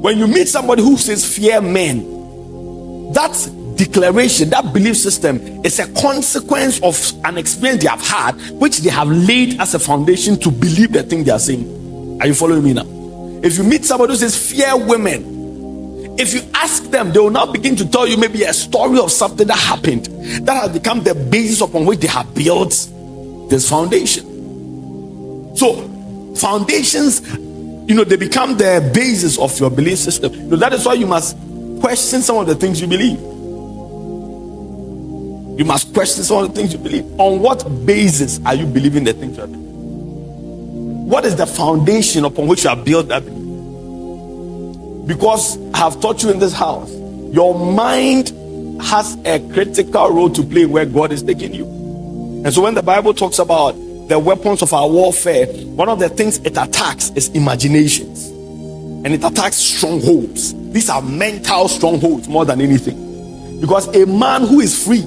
When you meet somebody who says fear men, that declaration, that belief system is a consequence of an experience they have had, which they have laid as a foundation to believe the thing they are saying. Are you following me now? If you meet somebody who says fear women, if you ask them, they will now begin to tell you maybe a story of something that happened that has become the basis upon which they have built this foundation. So foundations, they become the basis of your belief system. That is why you must question some of the things you believe. You must question some of the things you believe. On what basis are you believing the things you are believing? What is the foundation upon which you have built that belief? Because I have taught you in this house, your mind has a critical role to play where God is taking you. And so when the Bible talks about the weapons of our warfare, one of the things it attacks is imaginations, and it attacks strongholds. These are mental strongholds more than anything, because a man who is free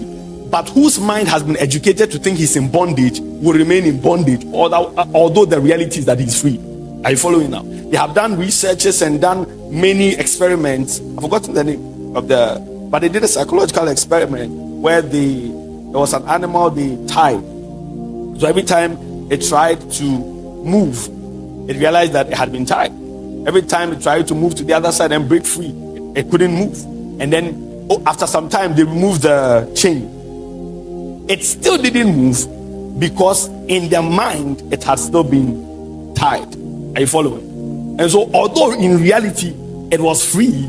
but whose mind has been educated to think he's in bondage will remain in bondage, although the reality is that he's free. Are you following now? They have done researches and done many experiments. I've forgotten the name of but they did a psychological experiment where there was an animal they tied. So every time it tried to move, it realized that it had been tied. Every time it tried to move to the other side and break free, it couldn't move. And then after some time, they removed the chain. It still didn't move because in their mind, it had still been tied. Are you following? And so although in reality, it was free,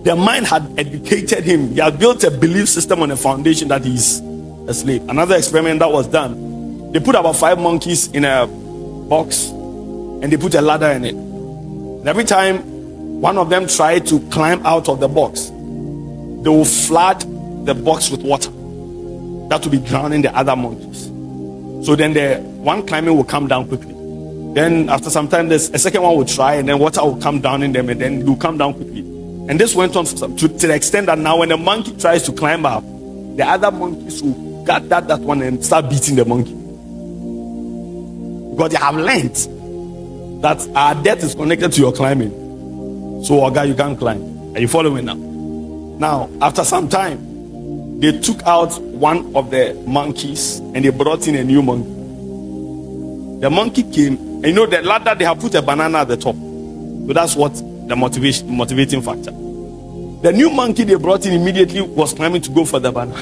the mind had educated him. He had built a belief system on a foundation that he's a slave. Another experiment that was done, they put about 5 monkeys in a box and they put a ladder in it. And every time one of them tried to climb out of the box, they will flood the box with water. That will be drowning the other monkeys. So then the one climbing will come down quickly. Then after some time, there's a second one will try, and then water will come down in them, and then it will come down quickly. And this went on to the extent that now when a monkey tries to climb up, the other monkeys will gather that one and start beating the monkey. Because they have learned that our death is connected to your climbing. So, Oga, you can't climb. Are you following now? Now, after some time, they took out one of the monkeys and they brought in a new monkey. The monkey came, and the ladder, they have put a banana at the top. So that's what the motivating factor. The new monkey they brought in immediately was climbing to go for the banana.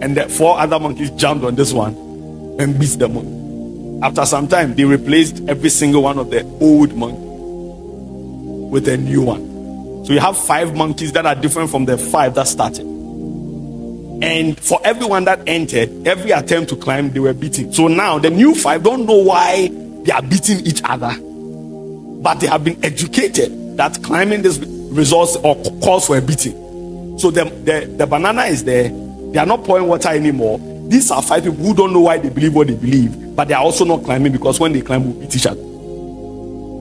And the 4 other monkeys jumped on this one and beat the monkey. After some time, they replaced every single one of the old monkeys with a new one. So you have 5 monkeys that are different from the 5 that started. And for everyone that entered, every attempt to climb, they were beaten. So now the new 5 don't know why they are beating each other, but they have been educated that climbing this results or calls for a beating. So the banana is there. They are not pouring water anymore. These are 5 people who don't know why they believe what they believe, but they are also not climbing because when they climb, we beat each other.